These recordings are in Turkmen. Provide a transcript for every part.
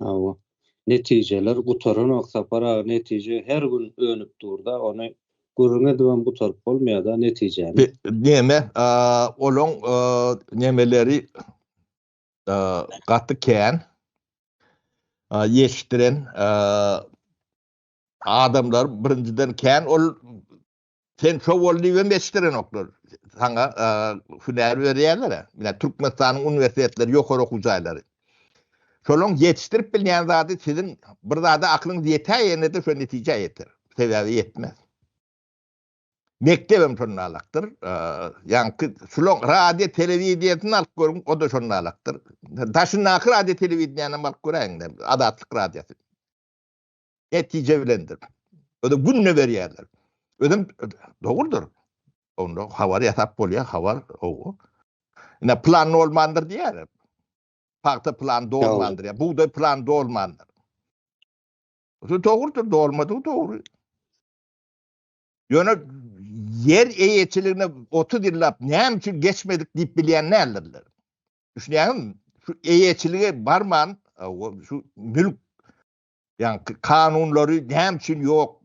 Awa. Netijeler gutaran oksapara netije her gün önüp durda onu gurruna diwan gutarıp bolmaýa-da netijeni. Neme olon nemeleri gatty kän ýeşdiren adamlar birinciden kän ol sen şo boldy we ýeşdiren oklar. Saňa hünär berýärler. Mine Türkmenistanyň uniwersitetleri ýokary okuwçylary. Şolong ýetişdirip bilýän zady sizin bir zada aklyňyz ýeter ýene-de şo netije ýeter. Sebäbi ýetmez. Mektebim şonu alakdyr. Ýani şolong radio telewiziýasyny alyp görüň, o da şonu alakdyr. Daşynaky radio telewiziýanyny alyp göräňler, adatlyk radiosy. Netije bilendir. O da günne berýärler. Ödüm dogurdur. Onda habar ýatap bolýar, habar o. Ine plan bolmandyr diýär. Fakta plan dolmandyr ya. Bu da plan dolmandyr. O dogurdur, dolmady, dogry. Ýöne yer eýetçiligine 30 ýyllap näme üçin geçmedik diýip bilýän nälerler. Düşünýärmi? Şu eýetçilige barman, şu mülk ýani kanunlary näme üçin ýok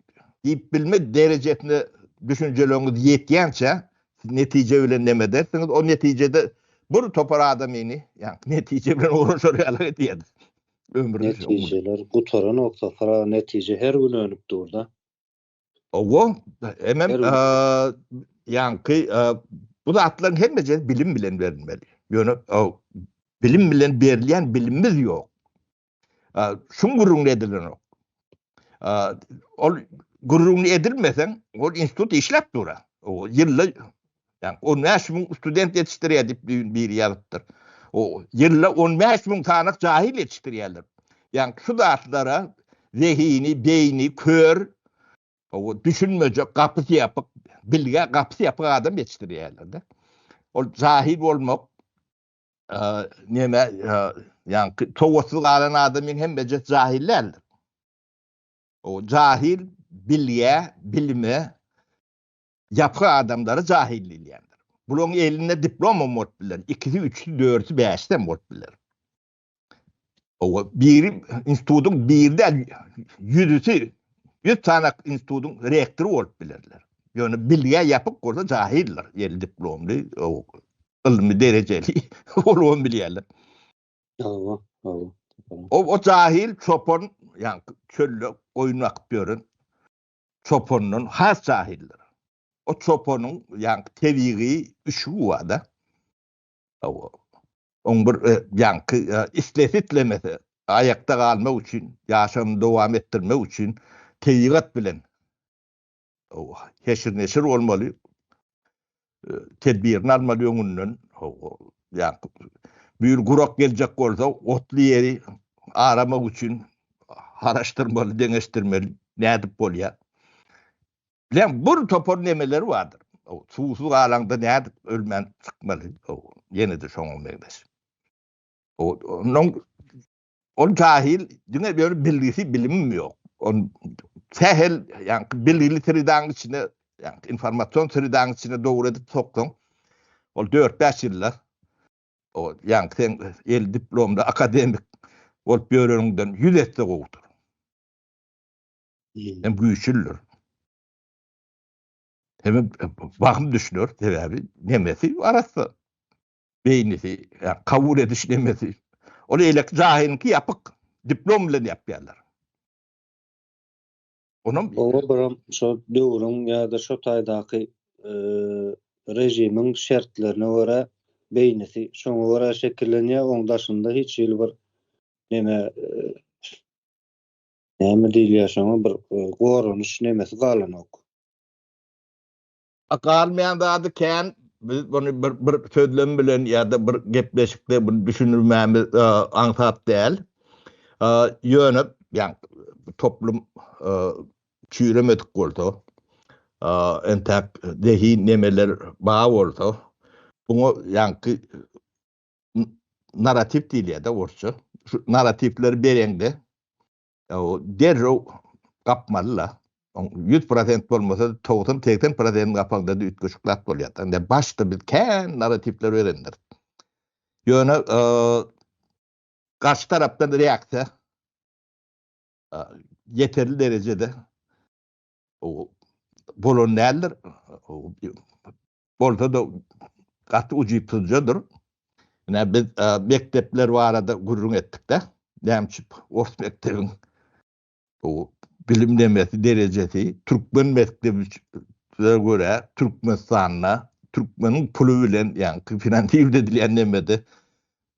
diýip bilme derejesine düşünjeleňiz ýetýänçe netije bilen neme dersiňiz, o netijede bir topar adamyny, ýani netije bilen uğraşýar diýär. Netijeler gutaran oksapara netije her gün önüp durda. Owo emem ýani bu da atlaryň hemmece bilim bilen berilmeli. Ýöne bilim bilen berilýän bilimimiz ýok. Şuň gurrun edilen ok. Ol gurrun edilmesen, ol institut işläp dura. O ýylla ýani 15.000 student ýetişdirýär diýip bir ýazypdyr. O ýylla 15.000 tanyk jahil ýetişdirýärler. Ýani şu zatlara zehini, beyni, kör, o düşünmece kapısy ýapyp, bilge kapısy ýapyp adam ýetişdirýärler. Ol jahil bolmak neme ýani towaslyk alan adamyň hemmece jahillerdir. O jahil bilge, bilime ýapyp adamlary jahil diýýärler. Buların elinde diploma bolup biler. 2'si, 3'sü, 4'sü, 5'ten bolup biler. O biri institutun birde 100 tane institutun rektörü bolup bilerler. Ýöne bilge ýapyp gorda jahiller, ýeli diplomly, ilmi dereceli bolup bilýärler. O jahil çopon, ýani çölle oýnak görün. Çoponyň has jahildir. O çoponyň ýani tebigi üçü wada. On bir ýani isletitlemesi, ayakta galmak üçin, ýaşamy dowam etdirmek üçin teýigat bilen heşir neşir bolmaly. Tedbirini almaly öňünden. Ýani bir gurak geljek bolsa, otly ýeri aramak üçin araşdyrmaly, deňeşdirmeli, nädip bolýar. Bilen bir topor nemeleri vardır. O suwsuz alanda nädip ölmen çykmaly. Ýene-de şoňa megdes. O jahil diňe bir bilgisi, bilimim ýok. On sehel ýani bilgili türüden içine, ýani informasyon türüden içine dogry edip sokdyň. Ol 4-5 ýyllar. O ýani sen el diplomda akademik bolup ýöreňden 100 etse gowdur. Hem güýçlüler. Hem bakım düşünür, sebäbi nemesi arasy. Beýnisi, kabul ediş nemesi. O elek jahilinki ýapyk, diplom bilen ýapýarlar. Onum biram şo döwrüň ýa-da şo taýdaky rejimiň şertlerine görä beýnisi şoňa görä şekillenýär, oňdaşynda hiç ýyl bir näme diýilýär şoňa bir gorunuş nemesi galanok. Akalmayan zady kän biz bunu bir sözlem bilen ýa-da bir gepleşikde bunu düşünürmämiz aňsap däl. Ýönüp, ýani toplum çüýremedik bolsa, entek dehi nemeler baý bolsa, bunu ýani naratif diýilýär-de orçu. Şu naratifleri bereňde derrew gapmalylar. 100% bolmasa 90-80% gapagda da ütgüşüklat bolýar. Ande başda bir kän naratifler berendir. Ýöne karşı tarapdan reaksiýa yeterli derecede o bolon näler bolsa da gatı ucuypsuzcadır. Yani biz mektepler var arada gurrun ettik de. Näçip ors mektebin o bilim demesi derecesi Türkmen mektebi göre Türkmenistan'la Türkmenin pulu bilen yani finansiv edilen nemede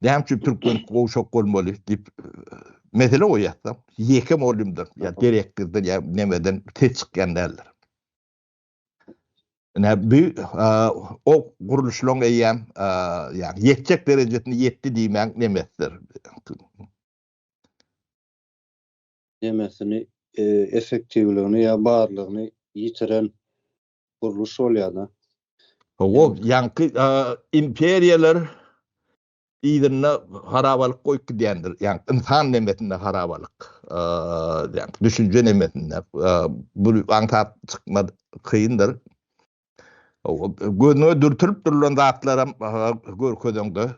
näçip Türkmen goşok bolmaly dip mesele oýatsam yekem oldumdur ya direktirdir ya nemeden tet çykýan derler. O guruluşlaryň eýýän ýani ýetjek derejesine ýetdi diýmän nemesdir. Demesini efektivligini ya barlygyny ýitiren guruluş bolýar. O ýanky imperiýalar ýygyna harabalyk goýup gidýändir. Ýani insan nemesinde harabalyk. Ýani düşünje nemesinde bu aňsat çykmady kıyındır. Gözüne dürtülüp durulan zatlaram görkezende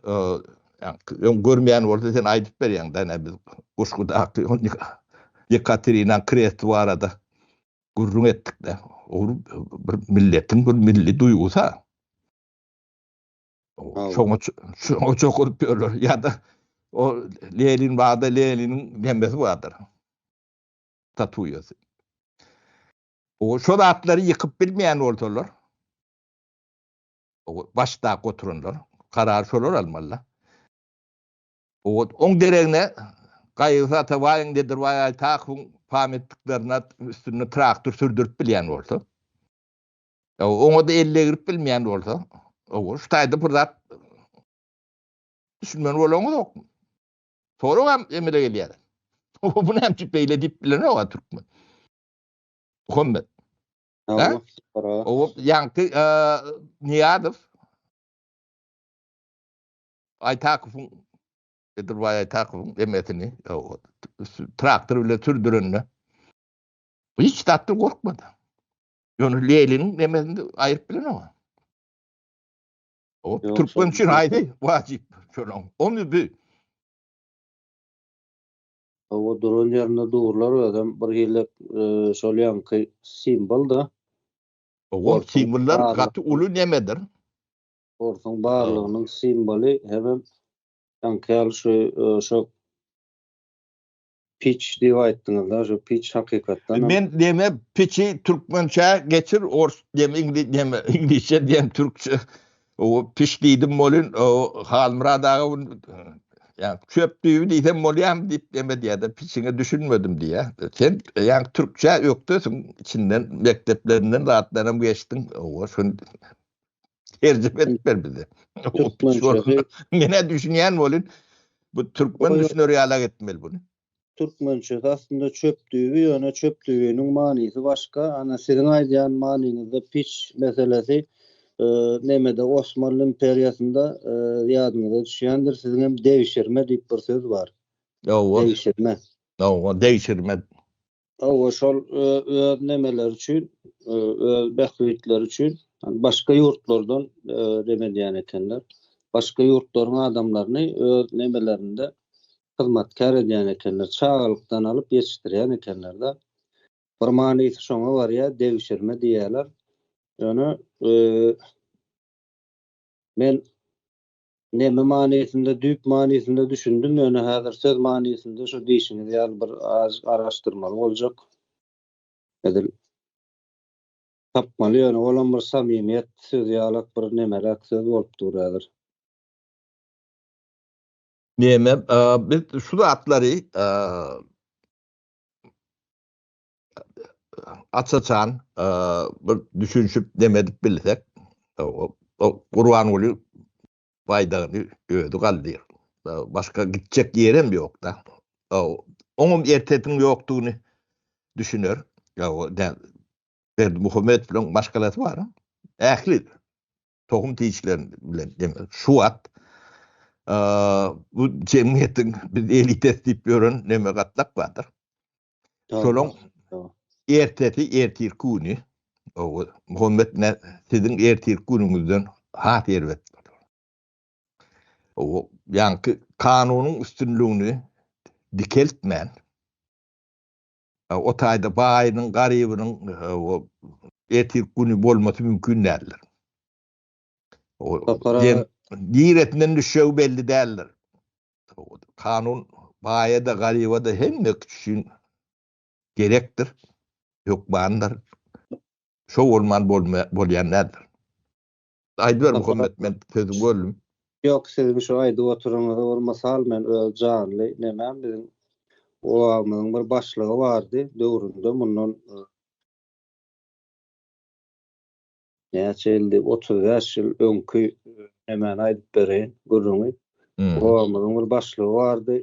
yani görmeyen olsa sen aýdyp berýäň da biz Uşguda Yekaterina Kresti arada gurrun ettik de o bir milletin bir milli duygusa şoňa çok olup ýörler ya da o Lenin wada Lenin'in demesi wardyr tatuýasy o şo zatlary ýykyp bilmeýän bolsalar o başta goturunlar karar şolar almalılar o on deregine gaýysa tawaýyň dedir waýa taýkun pametliklerine üstüne traktor sürdürüp bilýän bolsa oňa da elle girip bilmeýän bolsa o ştaýda bir zat düşünmän bolan ýok. Sonra hem emele gelýär. Bu näçip beýle dip bilen o Türkmen. Muhammed. O ýanky Niýazow Aýtakowyň dedir waýa Aýtakowyň demesini traktor bilen sürdürenine hiç tatdy gorkmady. Ýöne Lenin'in demesini aýyryp bilen o. O Türkmen üçin aýdy wajyp şolaň. Onu bir O duran ýerinde dugurlar adam bir hillek şol ýanky simbol da. O simbollar gaty uly nemedir? Orsun barlygynyň simboly hem ýanky şo pitch diýip aýtdyňyz, şo pitch hakykatdan. Men deme pitchi türkmençe geçir ors deme İngilizce diýen türkçe o pitch diýdim bolyn o Halmurad aga yani çöptüğü diýsem bolýam diýip demedi ýa-da pitchiňe düşünmedim diýe. Sen ýani türkçe ýokdysyň içinden mekteplerinden rahatlanam geçdiň. O şun tercüme etber bize. Mene düşünýän bolyn bu türkmen düşünür ýala gitmeli bunu. Türkmençe aslında çöptüğü ýöne çöptüğünün manysy başga. Ana senin aýdýan manyňyzda pitch meselesi nemede Osmanlı imperiýasynda ýadyňyza düşýändir. Sizin hem devşirme diýip bir söz bar. Devşirme. O devşirme. O şol öz nemeler üçin, öz behwitler üçin başga ýurtlardan demedýän ekenler. Başga ýurtlaryň adamlaryny öz nemelerinde hyzmatkar edýän ekenler. Çağalykdan alyp ýetişdirýän ekenler de. Bir manysy şoňa bar ýa devşirme diýerler. Ýöne men neme manysynda düýp manysynda düşündim. Ýöne häzir söz manysynda şu diýişiňiz ýaly bir araşdyrmaly boljak. Edil tapmaly ýöne olan bir samimiýet söz ýaly bir nemerek söz bolup dur häzir. Neme biz şu zatlary açaçan bir düşünşüp demedip bilsek o Kur'an uly faýdaly öýdi galdyr. Başka gitjek ýerim ýok da. Oňum ertetiň ýokdugyny düşünür. Muhammed bilen başgalasy bar. Ähli tohum tiýişlerini bilen demek. Şu wagt bu jemgyýetiň biz elites diýip ýören neme gatlak bardyr. Şolaň ertir güni o Muhammed ne sizin ertir günüňizden hat ýerbet. O ýanky kanunyň üstünlüğini dikeltmän O taýda baýynyň garybynyň o etik güni bolmasy mümkin däldir. O Papara diretinden düşüş belli däldir. Kanun baýa da garyba da hemme üçin gerekdir. Ýokbandyr. Şo bolman bolýan nädir? Aýdyber papara Muhammed, men sözü böldüm. yok sizin şu aýda oturanyňyza bir masal men öz janly nemem bizim owamyň bir başlygy bardy döwründe mundan näçe ýyldy 30 ýyl öňkü hemen aýdyp berýän gurrumy owamyň bir başlygy bardy.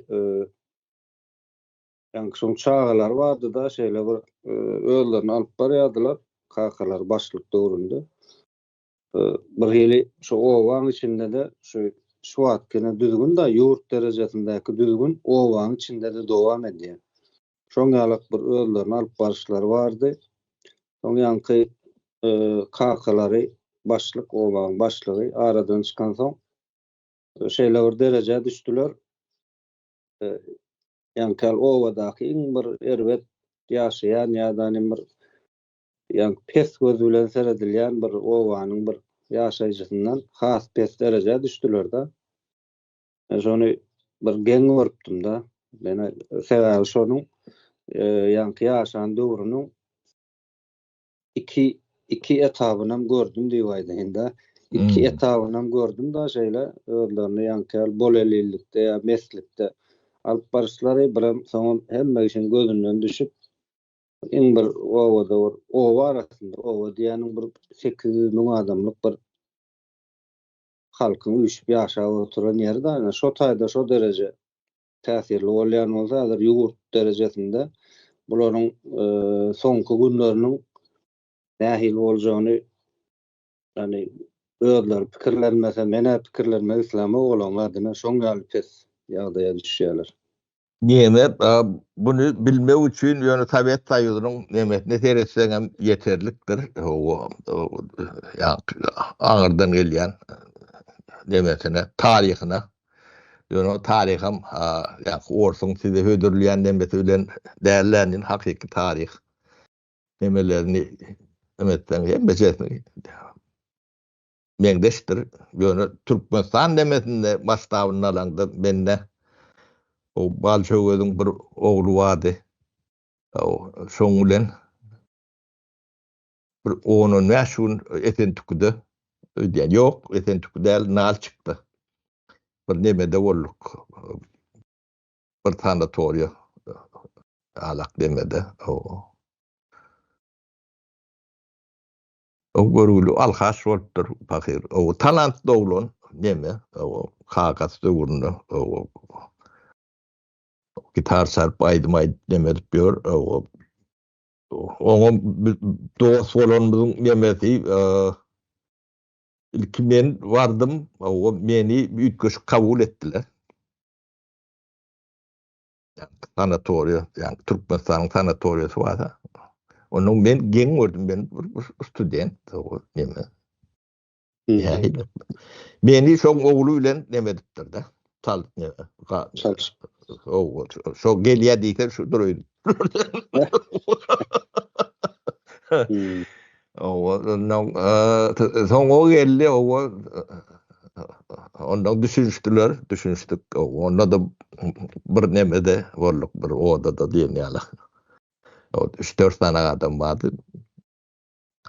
Yani şoň çağalar vardı da şeýle bir özlerini alyp barýardylar, kakalar başlyk döwründe. Bir ýyly şu owaň içinde de şu şuwatkene düzgün da ýurt derejesindäki düzgün owaň içinde de dowam edýär. Şoň ýalyk bir özlerini alyp barýarlar bardy. Şoň ýanky kakalary başlyk owaň başlygy aradan çykan soň şeýle bir dereje düşdüler. Ýanky owadaky iň bir erbet ýaşaýan ýa-da bir ýanky pes göz bilen seredilýän bir owanyň bir ýaşaýjysyndan has pes derejä düşdüler da. Şonu bir geň görüpdim da. Mene sebäbi şonuň ýanky ýaşan döwrüniň iki etabyny gördüm diýip aýdym. İki etabyny gördüm da şeýle özlerini ýanky bolelilikde ýa meslikde alyp barýarlar, biram soň hemme işin gözünden düşüp iň bir owada bir owa arasynda owa diýeniň bir 800 000 adamlyk bir halkyň üçüp ýaşap oturan ýerde şo taýda şo dereje täsirli bolýan bolsa hazır ýurt derejesinde bularyň soňky günleriniň nähil boljagyny ýani özleri pikirlenmese mene pikirlenmek isläme bolan adyna şoň ýaly pes ýagdaýa düşýärler. Niýeme bunu bilmek üçin ýöne Sovet Soýuzynyň nemetine seretseň hem ýeterlikdir. Aňyrdan gelýän nemetine, taryhyna. Ýöne taryhym orsun size hödürlýän nemeti bilen dälilen hakyky taryh nemelerini nemetden hemmejesini meňdeşdir. Ýöne Türkmenistan nemetinde mastabyny alanda mende o Balçowyň bir oglu wady. Şoň bilen bir onun näşun eten tüküdi. Öýdýän ýok, eten tüküdäl nal çykdy. Bir nemede bolduk. Bir sanatoriýa alak demede. O görüldü alhaş bolupdyr pakyr. O talant dowlan neme? O kakas döwründe o gitar çalyp aýdym demedip ýör. Oňa dost bolanymyň nemesi ilki men bardym, o meni üýtgeş kabul etdiler. Sanatoriýa, ýani Türkmenistanyň sanatoriýasy bar. Onuň men geň gördüm, ben bir student, o neme. Meni şoň oglu bilen nemedipdir da. Şo gelýär diýse şu duruýdy. Soň o geldi, ondan düşünüşdük. Onda da bir nemede bolduk, bir odada diýen ýaly. 3-4 tane adam vardı.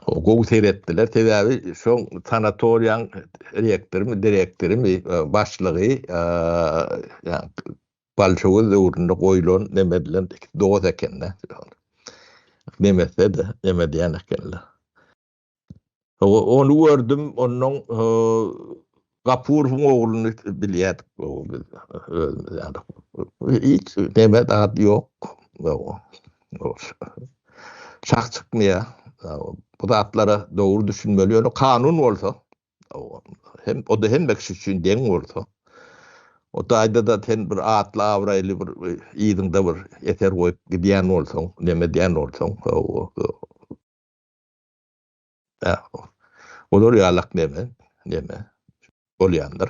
O gowy seyretdiler. Sebäbi şoň sanatoriýaň direktormy, başlygy ýa Balçowy döwründe goýulan neme bilen dost ekenler. Nemese de neme diýen ekenler. Onu gördüm, onuň Gapurowyň ogluny bilýärdik. Hiç neme dat ýok. Şak çykmýar. Bu da atlara doğru düşünmeli. Yani kanun olsa, hem o da hem bekşi üçün den olsa, o da ayda da ten bir atla avraylı bir iyidinde bir yeter koyup gidiyen olsa, neme diyen olsa, olur yalak neme olyandır.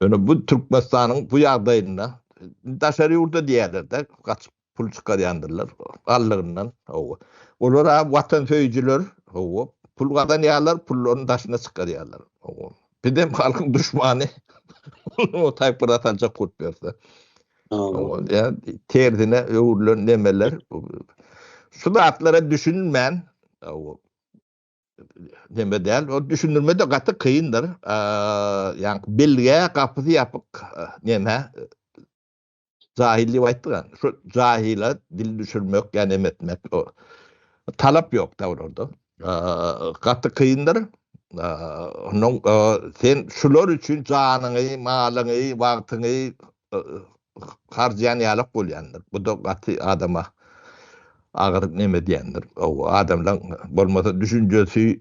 Yani bu Türkmenistan'ın bu yağdayında daşarı yurda diyerler de kaçıp pul çıkarýandyrlar allygyndan. Olar watan söýüjüler, pul gazanýarlar, pullaryny daşyna çykarýarlar. Birden halkyň düşmany o taýpyra tancak kurt berse. Yani terdine öwürlen nemeler. Şu zatlara düşünmän, neme däl, o düşünülme de gaty kıyındır. Yani belge kapysy ýapyk neme jahillik aýtdygan. Şu jahila dil düşürmek, yani emetmek, talap yok da orada. Gaty kıyındır. Onun sen şular üçün janyňy, malyňy, wagtyňy harjayan ýalyk bolýandyr. Bu da gaty adama agyr neme diýendir. O adamlaň bolmasa düşünjesi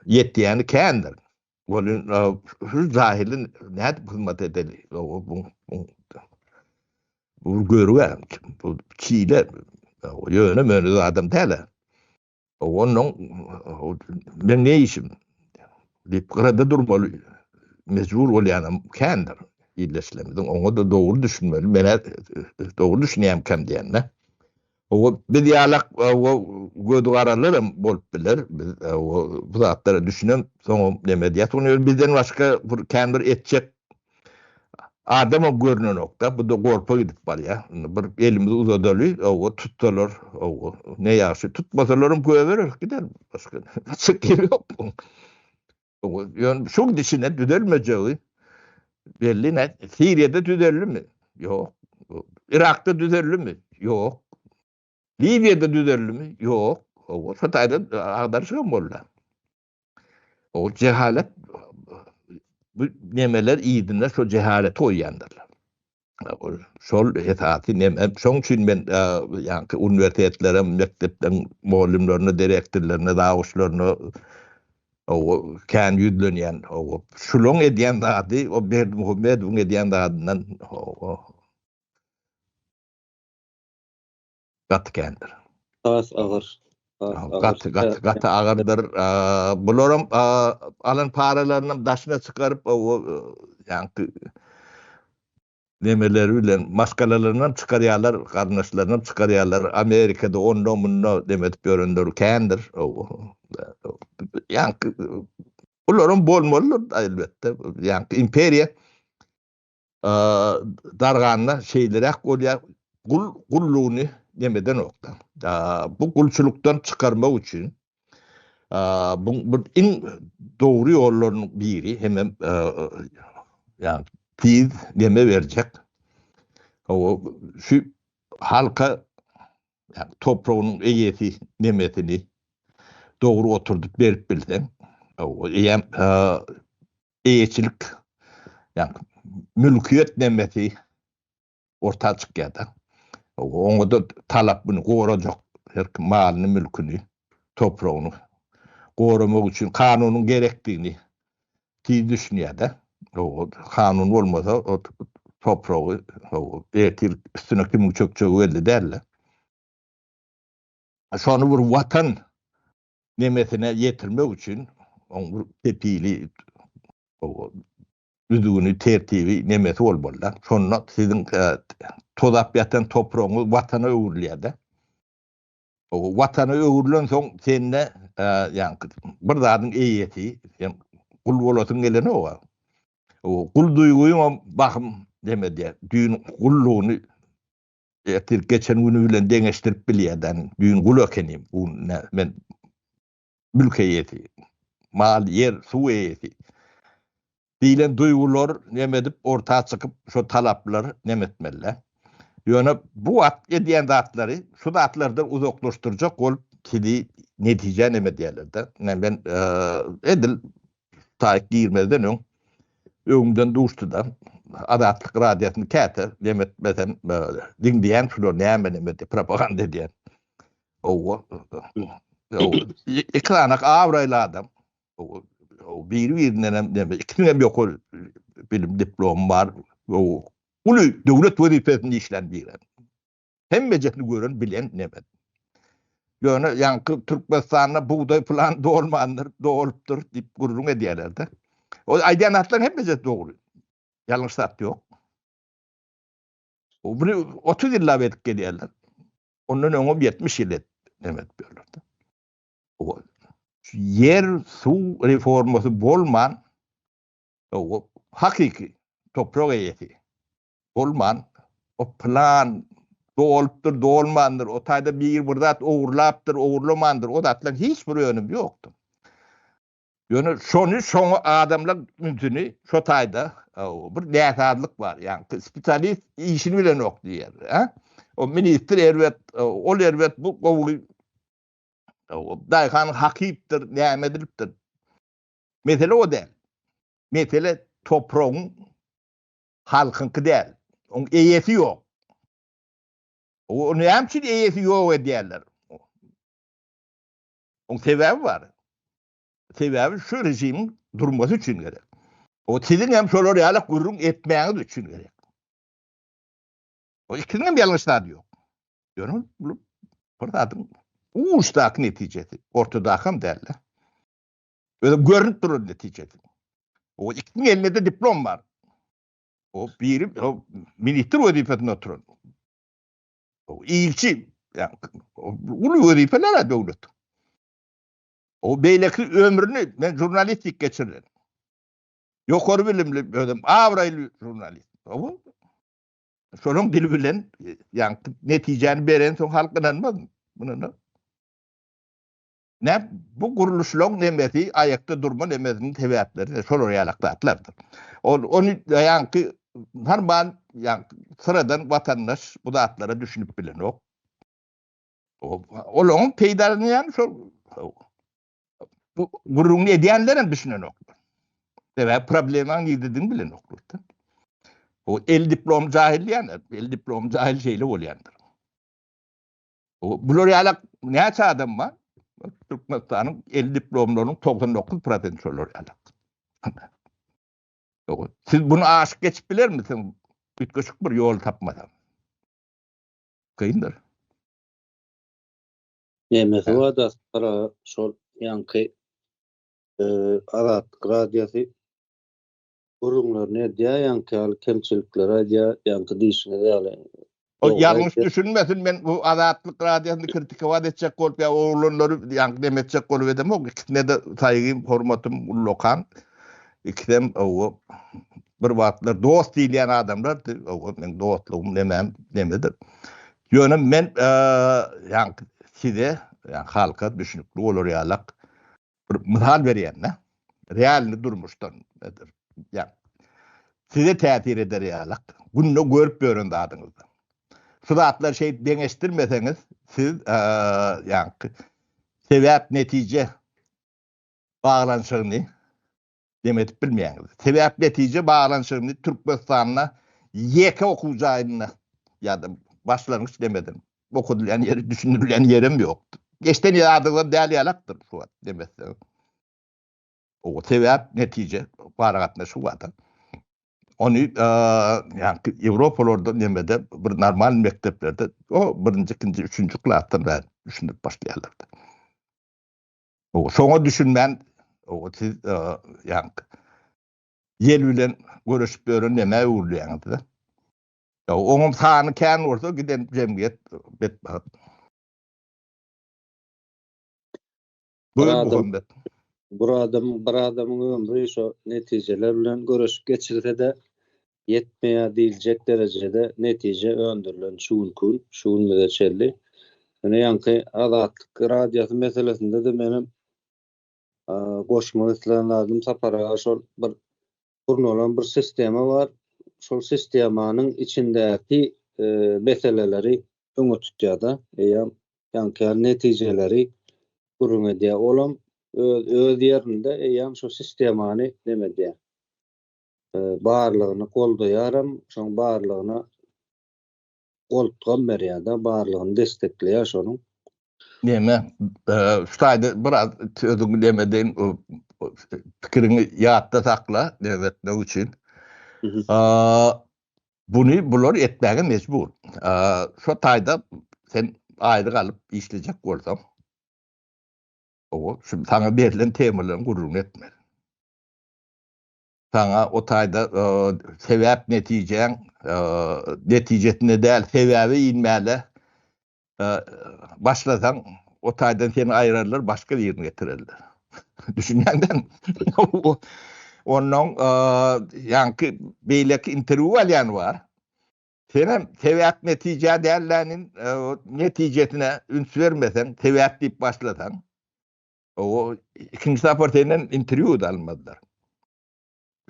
ýetýäni kändir. Bolun şu jahilin näde hyzmat edeli? Bu görüwer. Bu çiğle ýöne möne adam täle. Onun ben ne işim? Dip gyrada durmaly. Mecbur bolýanam kändir. İlleşlemeden onu da doğru düşünmeli. Mene doğru düşünýän kim diýende. O bir ýalak gödü garalarym bolup biler. Bu zatlara düşünem, soňra neme diýär. Bizden başga bir kändür etjek adam o görünen nokta. Bu da gorpa gidip barýar. Bir elimizi uzadaly, tutsalar, ne ýaşy tutmasalarym göwerer gider. Başga çykyr ýok. Ýöne şu dişine düzelmejegi belli ne? Suriye'de düzelli mi? Yok. Irak'ta düzelli mi? Yok. Libya'da düzelli mi? Yok. O Hatay'da ağdarışkan bolla. O cehalet, bu nemeler iyidinler, şu cehaleti oýandyrlar. Şol etati neme, şoň üçin men yani üniversitetlere, mektepden muallimlerine, direktörlerine, dağışlarına kän ýüzlenýän, şuloň edýän zady, o Berdimuhammedowyň edýän zadydan gaty kändir. Agyr. Gaty agyrdyr. Bularam alan paralaryny daşyna çykaryp ýa-ni nemeleri bilen maskalalaryndan çykarýarlar, garnaşlaryndan çykarýarlar. Amerikada ondan bundan demetip ýörenler kändir. Yani bunların bolmalı elbette. Yani imperiya darganına şeylere kolya kulluğunu demeden nokta. Bu kulçuluktan çıkarmak için bu en doğru yolların biri hemen yani tiz deme verecek. Şu halka yani toprağının eğeti nemetini doğru oturduk berip bilsen, eğetçilik, yani mülkiyet nemeti ortaya çıkıyordu. Onu da talap bunu koruyacak, her malını, mülkünü, toprağını korumak için kanunun gerektiğini düşünüyordu. Kanun olmasa o toprağı, eğetil üstüne kimin çökçeği belli derler. Sonra bir vatan nemetine yetirmek için onu tepili düzgünü tertibi nemeti olmalı. Sonra sizin tozap yatan toprağını vatana öwürlýärdi. O vatana öwürlen soň seninle yani bir zadyň eýeti, yani kul bolasyň gelene o. O kul duýguýy bakym demedi. Düýün kullugyny geçen günü bilen deňeşdirip bilýärden. Düýün kul ekenim. Bu men mülk eýeti, mal, yer, su eýeti diýilen duýgular nemedip ortağa çykyp şu talaplar nemetmeler. Ýöne bu edýän zatlary şu zatlardan uzaklaşdyrjak bolup kidi netije neme diýerler. Men edil taýyk girmeden öň öňümden duşdy da adatlyk radiýasyny käte demetmeden diňdiýän şular näme nemedi propaganda diýen. Ekranak avraylı adam. O birinden neme ikinin yok bilim diplom var. O ulu devlet vazifesini işlen bilen. Hem mecetini gören bilen neme. Yani Türkmenistan'da buğday falan doğulmandır, doğuluptur deyip gururun ediyorlardı. O aydiyanatların hep mecet doğru. Yanlış saat yok. O bunu 30 yılla verdik geliyorlar. Ondan öňe 70 ýyl demek bolurdy. O yer su reformasy bolman, o hakiki toprak eýeti bolman, o plan dolupdyr, dolmandyr, o taýda bir zat owurlapdyr, owurlamandyr, o zatlaryň hiç bir önemi ýokdur. Ýöne şonu adamlar mümkini şo taýda bir näsadlyk bar. Yani spesialist işini bilen ok diýer. O minister erwet, ol erwet bu gowuly daýhan hakipdir, nämediripdir. Mesele o däl. Mesele topragyň halkynky däl. Oň eýesi ýok. O näme üçin eýesi ýok edýärler? Oň sebebi bar. Sebebi şu rejimiň durmasy üçin gerek. O sizin hem şolar ýaly gurrun etmäňiz üçin gerek. O ikisiniň hem ýalňyşlary ýok. Görün, bu adam uçtak netijesi. Ortada hem derler. Öyle görünüp durur neticesi. O ikisinin elinde de diplom var. O biri o minister vazifesinde oturur. O ilçi yani ulu vazifeler devlet. O beyleki ömrünü ben jurnalistik geçirdim. Yukarı bilimli ödüm. Avraylı jurnalist. O şonun dili bilen yani neticeni beren son halkınanmaz mı? Bunu ne bu kuruluşluğun nemeti ayakta durma nemetinin tebiatları şol orayalaklatlardır. Onu yani normal yani sıradan vatandaş bu dağıtlara düşünüp bilen o. Onun peydarını yani bu gururunu edeyenlerin düşünen o. Ve problemin yediğini bilen o. O el diplom cahil yani el diplom cahil şeyle olayandır. O bu orayalak ne adam var? Türkmenistan'ın 50 diplomlarının 99% olur yani. Siz bunu aşık geçip bilir misiniz? Küçük bir yol tapmadan. Kıyındır. Mesela da para şol yankı arat radyosu kurumlar ne diye yankı kemçilikler diye yankı diýişine diýerler. O yanlış düşünmesin ben bu azatlık radyosunu kritik edecek olup ya oğulları yankı demetecek olup edem o ikisine de saygım, hormatım ulokan. İkisem o bir vaatlar dost diýen adamlar o men dostluğum demedir. Ýöne men yankı size yani halka düşünüklü olur yalak bir misal berýän realni durmuşdan nedir? Yani size täsir eder yalak. Bunu görüp görün adyňyzda. Suratlar şey deňeşdirmeseniz siz yani sebäp netije baglanşygyny demetip bilmeýäňiz. Sebäp netije baglanşygyny Türkmenistanyna ýeke okuwjaýyna ýa-da başlangyç demedim. Okudylan ýeri düşünülen ýerim ýokdy. Geçten ýadylar däl ýalakdyr şu demesem. O sebäp netije baragatna şu wada. Onu yani Avrupalarda nemede bir normal mekteplerde o birinci, ikinci, üçüncü klasdan ben düşünüp başlayanlardı. O şoňa düşünmän o siz yani ýel bilen görüşüp görün näme uğurlaýandy. Ya oňum sany kän bolsa giden jemgyýet betbagt. Bu bir adamyň ömrü şo netijeler bilen görüşüp geçirse de yetmeýär diýiljek derejede netije öndürilen şunkun, şun meçelli. Ene ýanky azatlyk radiosu meselesinde de menim goşmak isleýän sapara şol bir kurnulan bir sistema bar. Şol sistemanyň içindäki meseleleri öňe tutýar-da. Ýanky netijeleri gurrun edýär. Olam öz ýerinde ýa şo sistemany neme diýär? Barlygyny goldaýaram, şoň barlygyna goltgan berýär-de, barlygyny destekleýär şonuň. Näme? Şaýda biraz sözüňi demeden pikirini ýatda sakla, demekde üçin. Bular etmäge mecbur. Şo taýda sen aýry galyp işlejek bolsam, o şu sana berilen temalarny gurrun etme. Sana o taýda sebäp netijeň netijesine däl sebäbi inmäle başlasan o taydan seni ayırırlar, başka bir yerine getirirler. Düşünýänden onun yankı beýleki interview alyan var. Senem tebiat netije derlerinin netijesine üns vermesen, tebiat deyip başlasan, o ikinci saportayla interview da almadılar.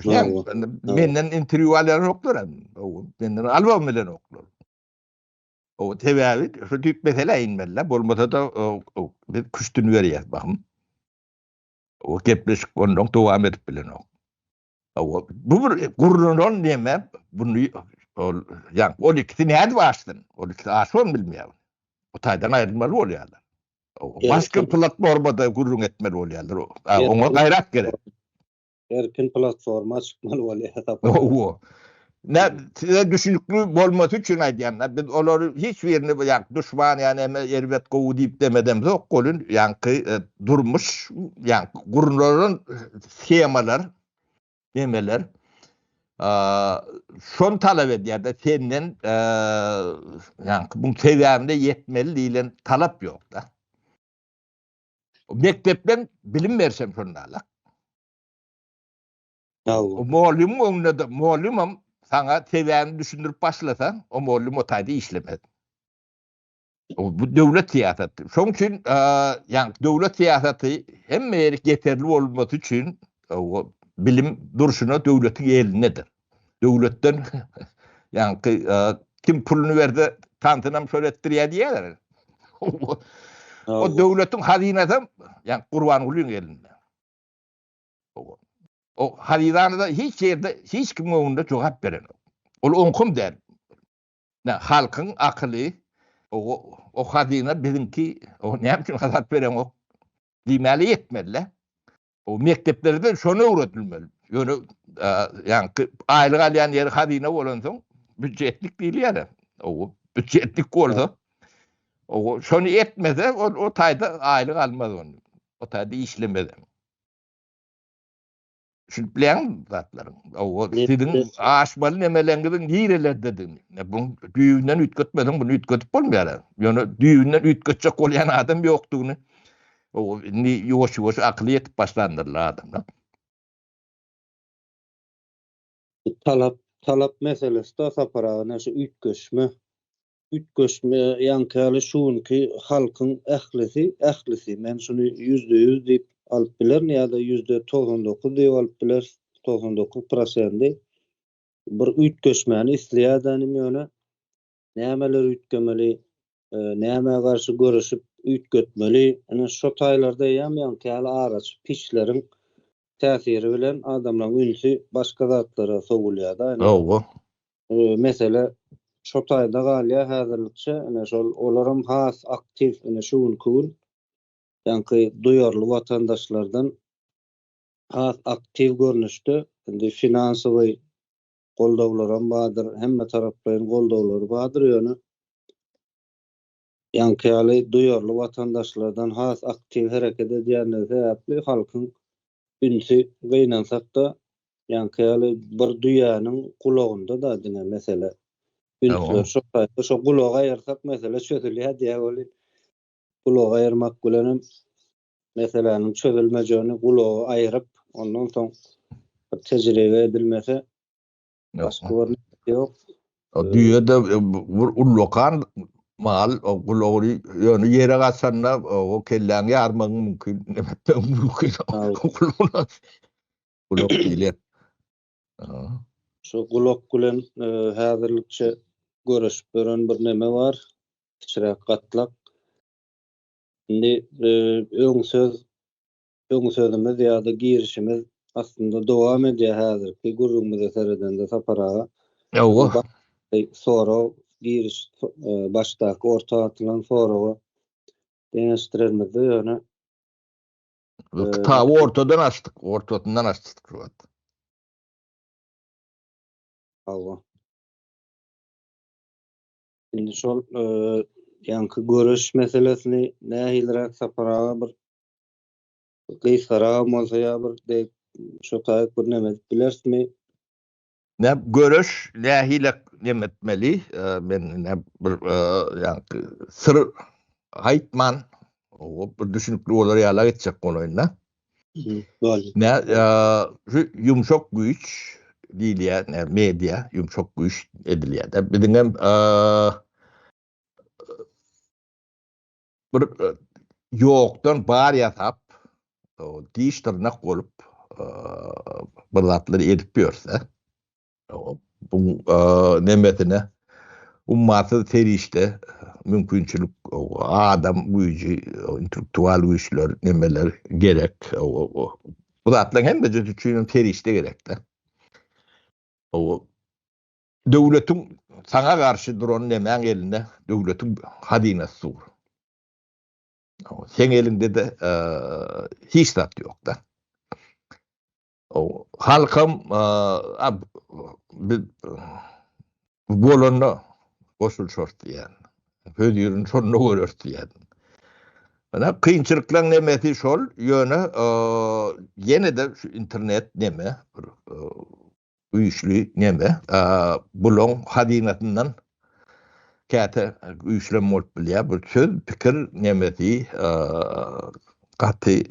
Yani menden interview alyan oklar. Menden albam bilen oklar. O tebiat şu tip mesele inmelle. Bolmasa da bir küstün veriyet bakım. O gepleşik ondan devam edip bilen ok. Bu bir gurrunun deme bunu yani o ikisi näde başladın? O ikisi aşon bilmiyorum. O taydan ayrılmalı oluyorlar. Başka platformada gurrun etmeli oluyorlar. Ona gayret gerek. Erkin platforma çıkmalı oluyor. Ne size düşünüklü bolması için aydiyanlar. Biz onları hiç birini yani düşman yani ervet kovu deyip demedem de kolun yani durmuş yani gurrunların schemalar demeler şon talep edýär da senden yani bu seviyemde yetmeli diýilen talap yok da. Mektepden bilim versem şonlarla. O muallim öňünde de muallimim sana seviyeni düşündürüp başlasan o muallim o taýda işlemedi. Bu döwlet siýasaty. Şoň üçin yani döwlet siýasaty hemme ýeri yeterli bolmasy üçin o bilim duruşuna döwletiň elindedir. Döwletden yani kim pulunu verdi tantynam şöretdirýär diýerler. O döwletiň hazinesi yani Gurbanyň elinde. O hazinada hiç yerde hiç kim öňünde jogap beren. Ol onkum der. Halkyň akyly o hazina bizinki o näme üçin hazat beren o diýmeli yetmeli. O mekteplerde şonu öwretilmeli. Ýöne yani aýlyk alýan ýeri hazina bolan soň büdjetlik diýilýär. O büdjetlik bolsa o şonu etmese o taýda aýlyk almaz onu. O taýda işlemedi. Şu bilen zatlaryň. O siziň aşmaly nemeleňiziň ýereler dedin. Bu düýünden ütgetmeden bunu ütgetip bolmaýar. Ýöne düýünden ütgetjek bolýan adam ýokdugyny o ni ýoş akly etip başlandyrlar adam. Talap meselesi de saparagyna şu ütgeşme ýankaly şuunki halkyň ählisi men şunu %100 diýip alyp bilerim ýa-da %99 diýip alyp biler 99% bir ütgeşmäni isleýär danym ýöne nämeler ütgemeli näme garşy görüşüp ütgetmeli ana şu taýlarda ýankaly araç piçleriň täsiri bilen adamlaryň ünsi başga zatlara sogulýar da. Mesele şu taýda galýa häzirlikçe ene şol olaryň has aktiv ene şuun kul ýanky duyarly watandaşlardan has aktiv görnüşde indi finansawy goldawlaram badyr hemme taraplaryň goldawlary badyr ýöne ýanky duyarly watandaşlardan has aktiv hereket edýänler sebäpli halkyň ünsi gynansak da ýanky bir duýanyň kulagynda da dine mesele. Ünsiler şu kulagy aýyrsak mesele çözülýär diýip kulagy aýyrmak bilen meselenin çözülmejegini kulagy aýyryp ondan soň tejribe edilmese başga bir ýok. O düýede ullokan mal o kulagy ýöne ýere gaçsanda o kelläňi armagy mümkin. Kulak diýilýär. Şu kulak bilen häzirlikçe görüşüp beren bir neme bar. Kiçirek gatlak. Indi öň sözümiz ýa-da girişimiz aslında dowam edýär häzirki gurrumyza seredende saparaga. Sonra giriş başdaky orta atylan soragy deňeşdirmedi ýöne Kitabı ortadan açtık. Şimdi şol ýanky görüş meselesini nähilrek saparaga bir gysgaram bolsa ýa bir şo taýyp bir neme bilersmi? Ne görüş nähile nemetmeli men ne bir yani sır haytman o bir düşünüklü olar ýala geçecek olayna. Böyle. Ne şu yumşak güç diýilýär, ne media yumşak güç edilýär. Da bizim bir ýokdan bar ýasap, o diş tırnak bolup bir zatları edip ýörse, o bu nemetine ummaty terişde mümkinçilik o adam güýji, intellektual güýçler nemeler gerek. Bu zatlaryň hemme üçin terişde gerek de. O döwletiň saňa garşy duran nemäň elinde döwletiň hadinasy bar. Sen elinde de hiç zat ýok da. O halkym bolanda goşulşar diýen. Öz ýeriniň şonuna görür diýen. Mana kynçylyklar nemeti şol ýöne ýene de şu internet neme güýçli neme bulan hadinatyndan käte güýçlen bolup bilýär. Bu söz pikir nemeti gaty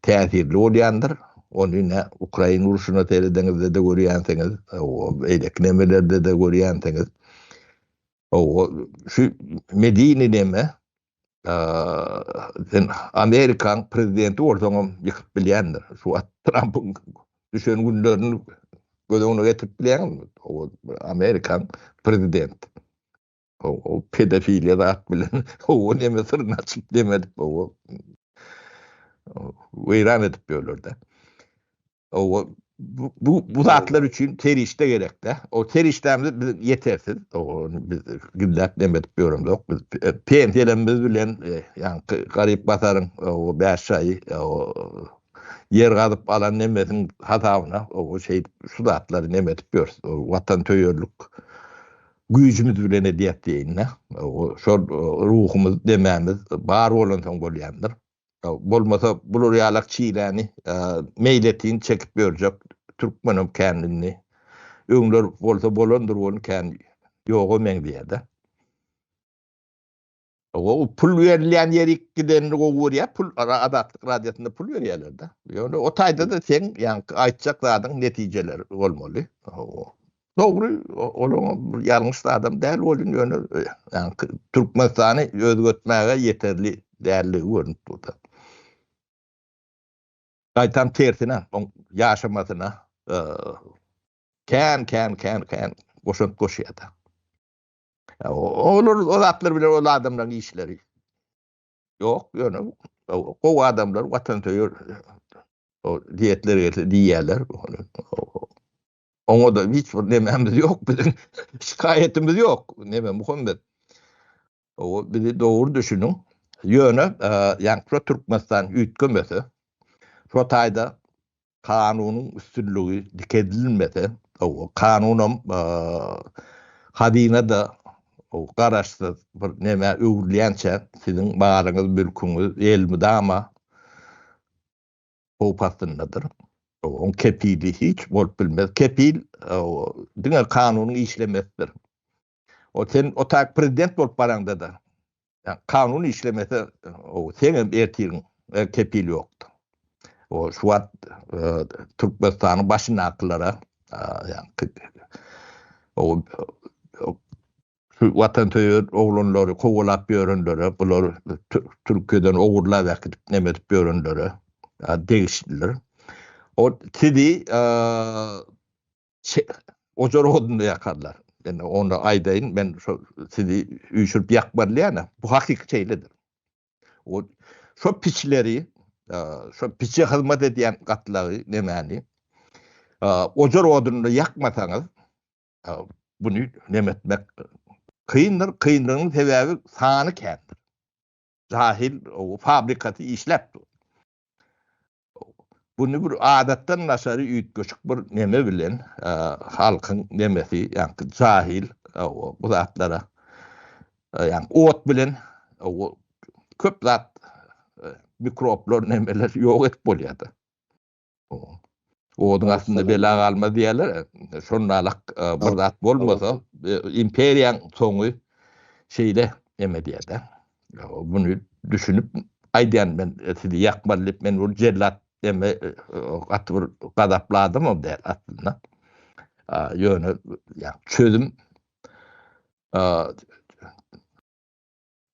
täsirli bolýandyr. Onu ne Ukrayna uruşuna terediňizde de görýänsiňiz, o eýlek nemelerde de görýänsiňiz. O şu Medini neme sen Amerikan prezidenti ortaňam ýykyp bilýändir. Şu Trump'ın düşen günlerini gödüňe getirip bilýän. O Amerikan prezidenti. O pedofiliýa da bilen o neme sırrını açyp demedi. O weýran edip ýörler. O bu zatlar üçin terişde gerek de. O terişlerimiz yetersiz. O biz gündep demetip ýörümdok. Biz pensiýalarymyz bilen ýani garyp batarın o 5 ay o yer gazyp alan nemesiň hatabyna o şey şu zatlary nemetip ýörüz. O watan töýörlük güýjümüz bilen edýät diýinne. O şol ruhumuz demämiz bar bolan soň bolýandyr. Bolmasa bulur ýalak çiýläni meýletin çekip ýörjek türkmenem kendini öňler bolsa bolandyr onu kendi ýoga meň diýerde. O pul berilýän ýerik giden o görýär, pul adatlyk radiýasynda pul berýärler-de. Ýöne o taýda da sen ýani aýtjak zadyň netijeleri bolmaly. Dogry, olaň ýalňyş adam däl bolýan ýöne ýani Türkmenistany özgörtmäge ýeterli dälligi görünip durdy. Gaýtan tersine, ýaşamasyna kän goşup goşýardy. O zatlar bilen o adamlaryň işleri ýok, ýöne o adamlar watan töýür o diýetleri diýýärler. Oňa da hiç bir nememiz ýok, bizim şikayetimiz ýok. Neme Muhammed? O bizi dogry düşünüň. Ýöne ýani Türkmenistan üýtgemesi şu taýda kanunyň üstünlügi dikedilmese, o kanunam hadina da o garaşsyz bir neme öwürlýänçe siziň baryňyz, mülküňiz, elmidama o pastyndadyr. O kepili hiç bolup bilmez. Kepil o diňe kanunyň işlemesidir. O sen o tak prezident bolup baraňda da kanun işlemese o senin ertiň kepil ýokdur. O şu wagt Türkmenistanyň başyna aklara o şu watan töýür oglanlary kowalap ýörenleri, bular Türkiýeden ogurlap äkitip nemetip ýörenleri degişdiler. O tidi ojar odunda yakarlar. Yani onu aýdaýyn men tidi üýşürip ýakbarlýana bu hakiki şeylidir. O şu piçleri şu piçe hyzmat edýän gatlary nemäni ojar odunda ýakmasaňyz bunu nemetmek kıyındır. Kıyınlığının sebebi sağını kendir. Cahil o fabrikatı işlepdi. Bunu bir adattan naşarı üýtgeçik bir neme bilen halkın nemesi yani cahil bu zatlara yani ot bilen o köp zat mikroplar nemeler ýok et bolýardy. Oğudun aslında bela kalma diyorlar. Şonalak bir zat bolmasa imperiyan soňy şeyle emediyede. Bunu düşünüp aydan ben etidi yakmalyp men ol jellat deme atır gadapladım o der aslında. Yönü ya çözüm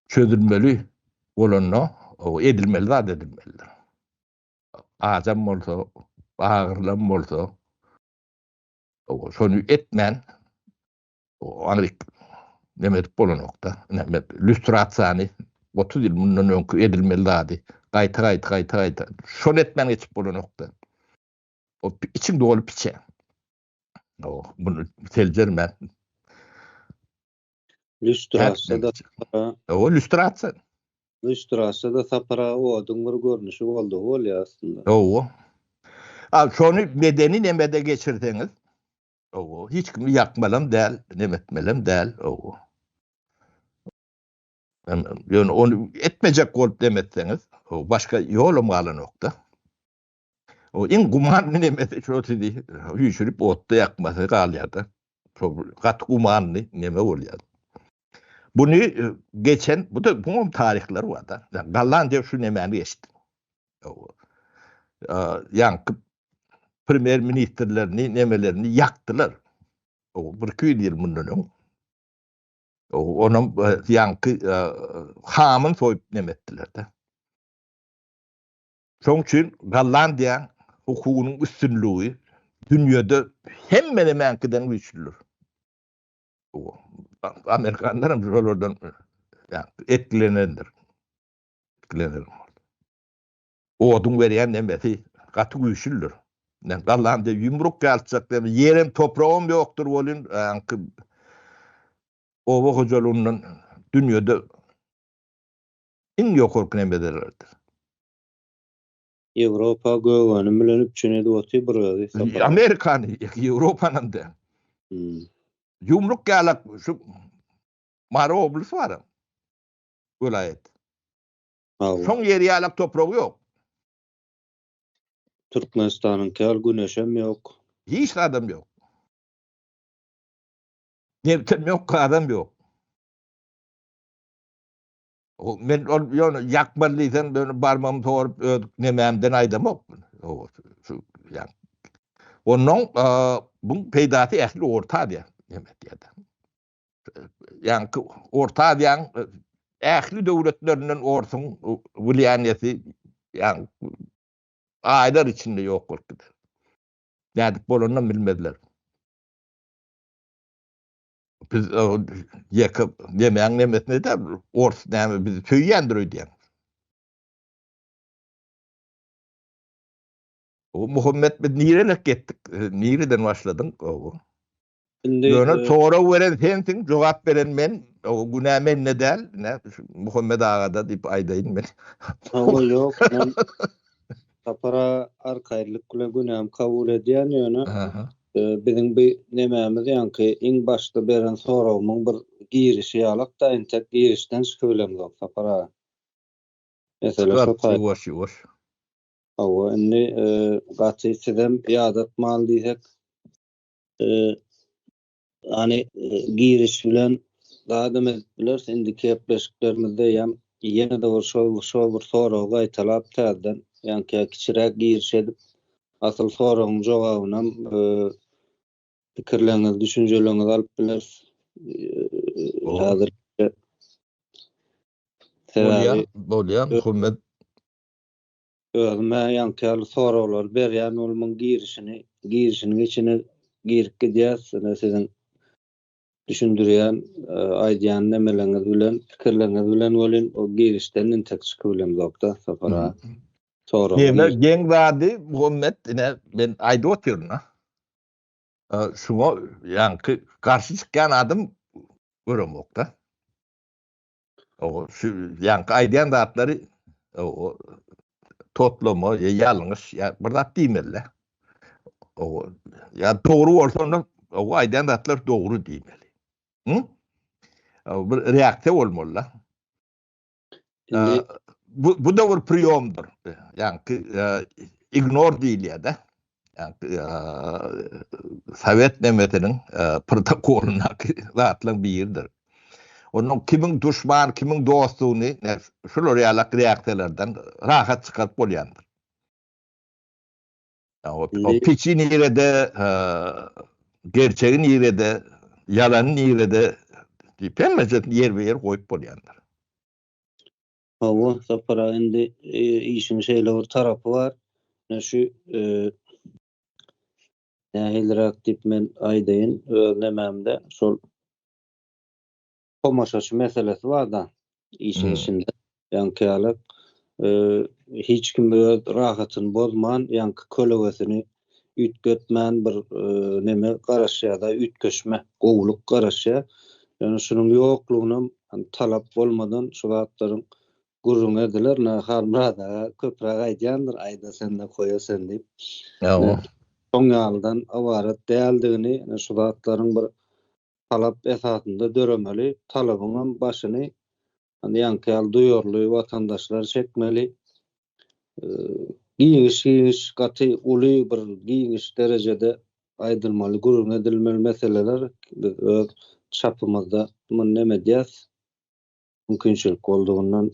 çözülmeli olanno o edilmeli zat edilmelidir. Azam bolsa, ağırlam bolsa o şonu etmen o Amerik demet bolanokda demet lüstratsani 30 yıl bundan önkü edilmeli zadi. Gayta. Şonu etmen geçip bolanokda. O içim dolu piçe. O bunu telcermen. Lüstrasa da O lüstratsa. Lüstrasa da sapara o adın bir görünüşü oldu ol ya aslında. O. Şonu nedeni nemede geçirdiniz. O hiç kimi yakmalım değil, nemetmelem değil. O. Yani onu etmeyecek olup demetseniz, o başka yolum kalan nokta. O in gumanlı nemete şöyle değil, yüşürüp otta yakması kalıyordu. Kat gumanlı neme oluyor. Bunu geçen, bunun tarihleri var da. Yani Gallanca şu nemeni geçti. Yankıp premier ministerlerini, nemelerini yaktılar. O bir köy değil bunun. Onun yankı hamın soyup nemettiler de. Son için Gallandiya hukukunun üstünlüğü dünyada hemen hemen kıdan güçlüdür. Amerikanların oradan yani etkilenendir. O odun veren nemeti katı güçlüdür. Yani Gallandiya yumruk kalacak demek. Yerim toprağım yoktur olun. O hocalığının dünyada en yok korku nemelerdir. Avrupa göwany bilen üçüne de oty bir sapara. Amerikan, Avrupa'nın da. Yumruk galak şu Mara oblus var. Vilayet. Son yeri yalak toprağı yok. Türkmenistan'ın kel güneşem yok. Hiç adam yok. Nevtem yok, adam yok. Men yakmalıysan böyle barmamı doğrup nememden aydam yok. Yani. Onun bu peydatı ehli orta diye. Yani orta diyen ehli devletlerinin orsun vilayaneti yani aylar içinde yok oldu. Yani bolondan bilmediler. Biz yakıp yemeğin nemesine de ors nemi bizi tüyyendir diyen. O Muhammed biz Nire'le gittik. Nire'den başladın. Yani sonra veren sensin, cevap veren men, o günah men ne del, ne Muhammed Ağa'da deyip aydayın ben. Ama yok, ben sapara arkayrılık kule günahım kabul ediyen yönü. Bizim bir nememiz yankı in başta beren sorawmyň bir girişi ýalak da entek girişden söýlemdi sapara. Mesela Şopa. Awa indi gaty sidem ýadat mal diýsek hani giriş bilen daha demek biler indi kepleşiklerimizde ýam ýene de bir soraw gaýtalap täzeden ýanky kiçirek giriş edip asyl sorawyň jogabyna pikirleriniz, düşünceleriniz alyp biler. Häzir Bolýan Muhammed özüme ýanky sorawlar berýän ulmyň girişini içine girip gidýär. Sizin düşündürýän aýdýan nemeleriniz bilen, pikirleriniz bilen bolyn o girişden entek çykyp zokda sapara. Neme geň wady Muhammed ine ben aýda otyrna. Şuňa ýanky garşy çykýan adam göremokda. O şu ýanky aýdýan zatlary o toplama ýalňyş ýa bir zat diýmeli. O ýa dogry bolsa o aýdýan zatlar dogry diýmeli. Bir reaksiýa bolmaly. Bu da bir priýomdur. Ýanky ignore diýilýär-de. Sovet nemetinin protokoluna zatlan bir yerdir. Onun kimin düşman, kimin dostluğunu şular yalak reaktörlerden rahat çıkarıp bolyandır. O piçin yirede, gerçeğin yirede, yalanın yirede pemmeset yer ve yer koyup bolyandır. Hawa sapara indi işin şeyler tarapy var. Şu nähilrak dip men aýdayyn öňlememde şol komaşaç meselesi var da işin içinde ýanky hiç kim öz rahatyny bozman, ýanky kölegesini ütgetmän bir neme garaşýa-da ütgeşme, gowluk garaşýa. Ýani şunuň ýoklugyna talap bolmadan şu zatlaryň gurrun ediler. Harmrada köprak aýdýandyr, aýda sen de koýasan diýip. Soň ýaldan awarat däldigini şu zatlaryň bir talap esasynda döremeli, talabyň başyny ýanky duýarly watandaşlar çekmeli. Giňiş gaty uly bir giňiş derejede aýdylmaly, gurrun edilmeli meseleler biz öz çapymyzda neme diýäs mümkinçilik boldugundan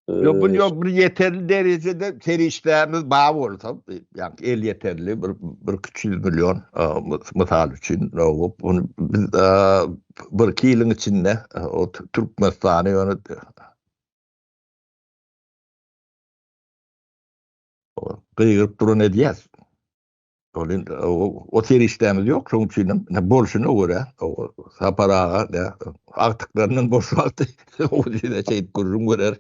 Bu yeterli derecede serişlerimiz bağ olsa, yani el yeterli, bir 200 milyon misal için, bunu biz bir 2 yılın içinde o Türkmenistan'ı yönet kıyırıp durun ediyaz. O serişlerimiz yok, şunun için bolşuna göre, o saparağa, aktıklarının boş vakti, o şey kurrum görer.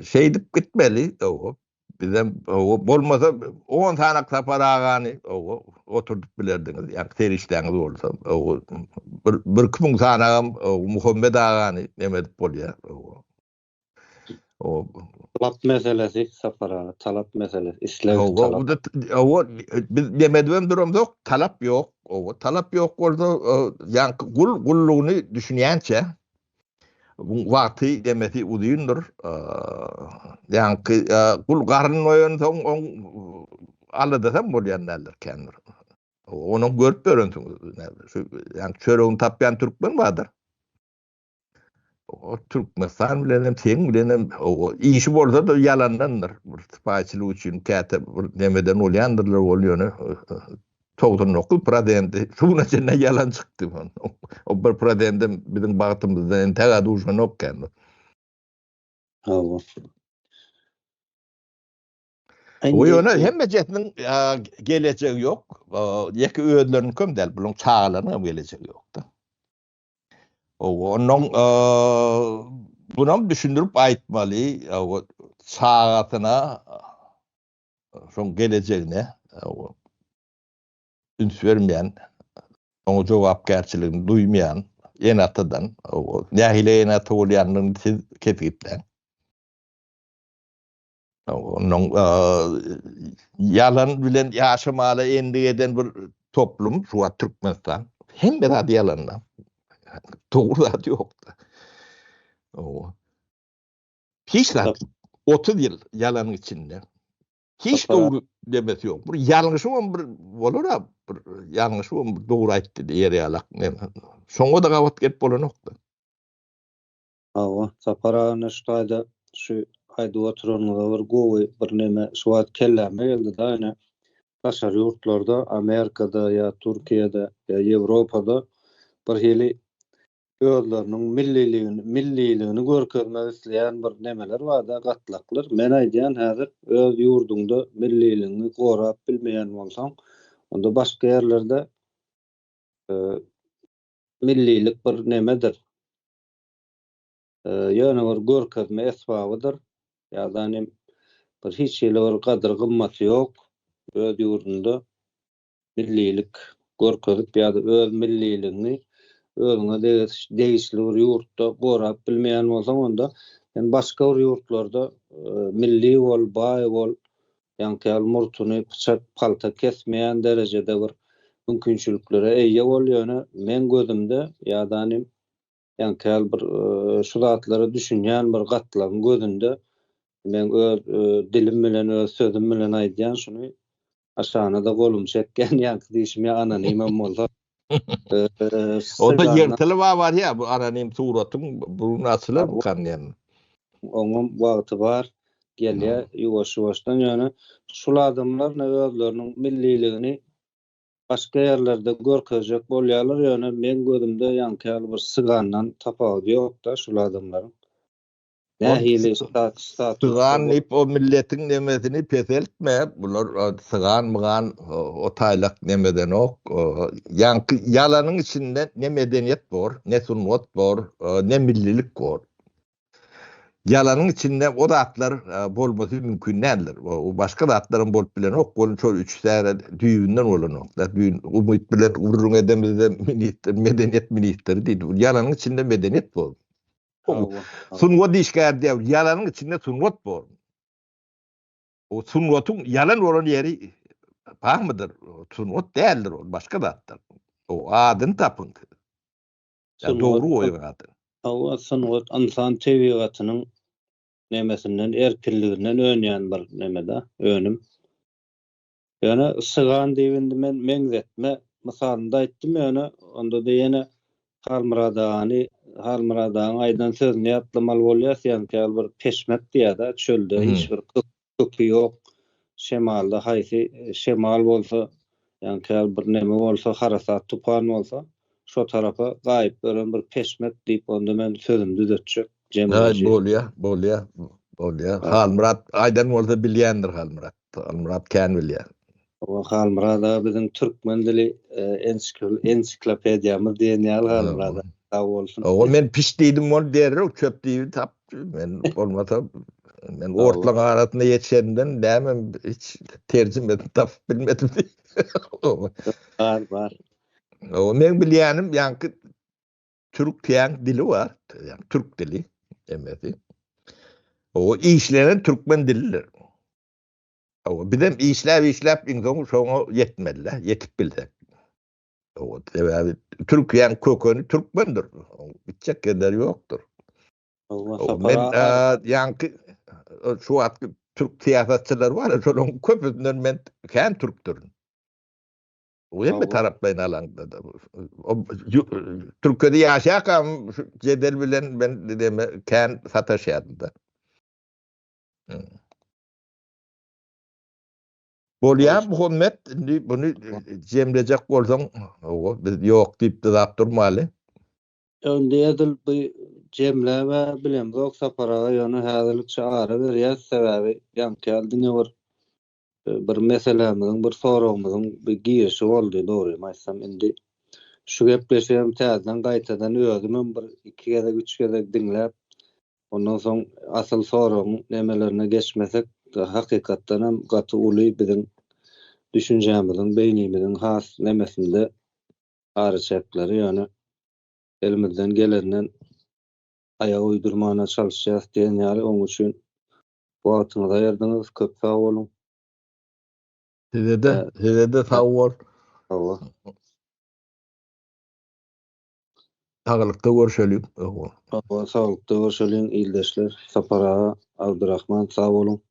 Şey dip gitmeli o bizem o bolmasa 10 tane saparagany o oturduk bilerdiniz yani terişleriniz olsa o bir kimin tane Muhammed agany demek bolýar o talap meselesi sapara talap meselesi islew talap o biz demedibem durumda talap yok o talap yok bolsa yani gullugyny düşünýänçe bu vakti demeti uduyundur. Yani kul garın oyun son alıda sen bolyanlarlar kendir. Onun görüp görüntünüz. Yani çöreğin tapyan Türkmen vardır. O Türkmenistan bilenem, sen bilenem, o işi bolsa da yalandandır. Spaçılığı için kâte demeden oluyandırlar oluyor. Toğdun okul Pradendi. Şuna içinde yalan çıktı. O bir Pradendi bizim bağıtımızdan tek uzman yok kendi. Hawa. O yöne hemmecetinin geleceği yok. Yeki öğüdlerini kömdel, bunun çağlarına geleceği yok da. Onun buna düşündürüp aytmalı, çağatına, son geleceğine, üns vermeyen, onu cevapkarçılığını duymayan, enatıdan, nahile enatı olayanın ketikten, onun yalan bilen yaşamalı endi eden bir toplum, şu an Türkmenistan, hem bir adı yalanla, doğru adı yoktu. Hiç de 30 yıl yalanın içinde. Hiç doğru demesi yok. Bu yanlışı mı olur da yanlışı mı doğru ayıttı diye yalak. Sonra da kavat gelip olan nokta. Hawa sapara neştayda şu ayda oturanlar var gowy bir neme suat kelleme geldi da ýene başar ýurtlarda Amerikada ýa Türkiýede ýa Ýewropada bir hili özleriniň milliligini görkezmek isleýän bir nemeler bar da gatlaklar. Men aýdýan häzir öz ýurduňda milliligini gorap bilmeýän bolsaň, onda başga ýerlerde millilik bir nemedir. Ýöne bir görkezme esbabydyr. Ýa-da bir hiç ýere bir gadyr gymmaty ýok. Öz ýurdunda millilik görkezip ýa-da öz milliligini özüňe degişli bir ýurtda gorap bilmeýän bolsaň onda başga bir ýurtlarda milli bol, baý bol, ýanky murtuny pyçak palta kesmeýän derejede bir mümkinçiliklere eýe bolýany men gözümde ýa-da ýanky bir şu zatlary düşünýän bir gatlaryň gözünde Men öz dilim bilen, öz sözüm bilen aýdýan şuny aşaňa da golum çekgen ýanky diýişime anonim bolsa O da sygandan yırtılı var ya bu anonim suratın bu nasıl bu kanyan. oňun wagty bar gelýär ýuwaş-ýuwaşdan ýöne şul adamlar ne özleriniň milliligini başga ýerlerde görkezek bolýarlar ýöne men gözümde ýanky bir sygandan tapagy ýok-da şul adamlaryň. Nähili status Sıgan ip o milletin nemesini peseltme. Bunlar sıgan mıgan o taylak nemeden ok. Yankı yalanın içinde ne medeniyet var, ne sunnet var, ne millilik var. Yalanın içinde o da atlar bolması mümkün değildir. O başka da atların bol bilen ok. Onun çok üç tane düğünden olan ok. Düğün umut bilen ururun edemizde medeniyet ministeri değil. Yalanın içinde medeniyet var. Sunwat işgär diýär. Yalanın içinde sunwat bor. O sunwatun yalan olan yeri bahmıdır? Sunwat değildir o. Başka da atlar. O adın tapın. Ya doğru oýan adı. O sunwat insan tebigatynyň nemesinden erkinliginden önýän bir nemede, önüm. Ýöne sygan diýende men meňzetme mysalynda aýtdym ýöne onda da ýene Halmuradaň aýdan sözüne ýatlamaly bolýar, ýani bir peşmet diýär-de, çölde hiç bir köpü ýok. Şemalda haýsy şemal bolsa, ýani bir neme bolsa, harasat tupan bolsa, şo tarafa gaýyp gören bir peşmet diýip onda men sözümdi düzetjek. Bolýar. Halmurat aýdan bolsa bilýändir Halmurat. Halmurat kän bilýär. O Halmurada bizim Türkmen dili ensiklopediyamız diýen Halmurada. Sağ bolsun. O men pişdiýdim bol derrek çöp diýip tapdy. Men bolmasa men ortlaň aratyna ýetşenden dämem hiç terjime tap bilmedim. Var. O men bilýänim ýanky Türk tiýen dili var. Yani Türk dili emedi. O işlenen Türkmen dilidir. O bizim işläp insan şoňa yetmeliler, yetip bilsek. O sebäbi Türkiýeň kökeni Türkmendir. Bitjek eder ýokdur. Men ýanky şu wagtky Türk siýasatçylar bar, şolaryň köpünden men kän Türkdür. O hem tarapdan alanda da. Türkiýede ýaşaýakam jedel bilen ben dedeme kän sataşýardy. Bolýar Muhammed bunu jemlejek bolsaň biz ýok diýip de durmaly. Önde edil bu jemle we bilen zok saparaga ýöne häzirlikçe ara berýär sebäbi ýanky bir meselemizin, bir soragymyzyň bir girişi boldy, dogry aýtsam indi. Şu gepleşýän täzeden gaýtadan özümem bir 2 gede 3 gede dinläp, ondan soň asyl soragyň nemelerine geçmesek, hakykatdan hem gaty uly biziň düşünjämiziň, beýnimiziň has nemesinde arıçakları ýöne elimizden gelenden aýaga uýdurmana çalışýas diýen ýaly onuň üçin wagtyňyzy aýardyňyz, köp sag bolun. Size de sag bol. Allah. Sağlykda görüşelim. Allah sağlykda görüşelim, ildeşler. Sapara Abdurrahman sag bolun.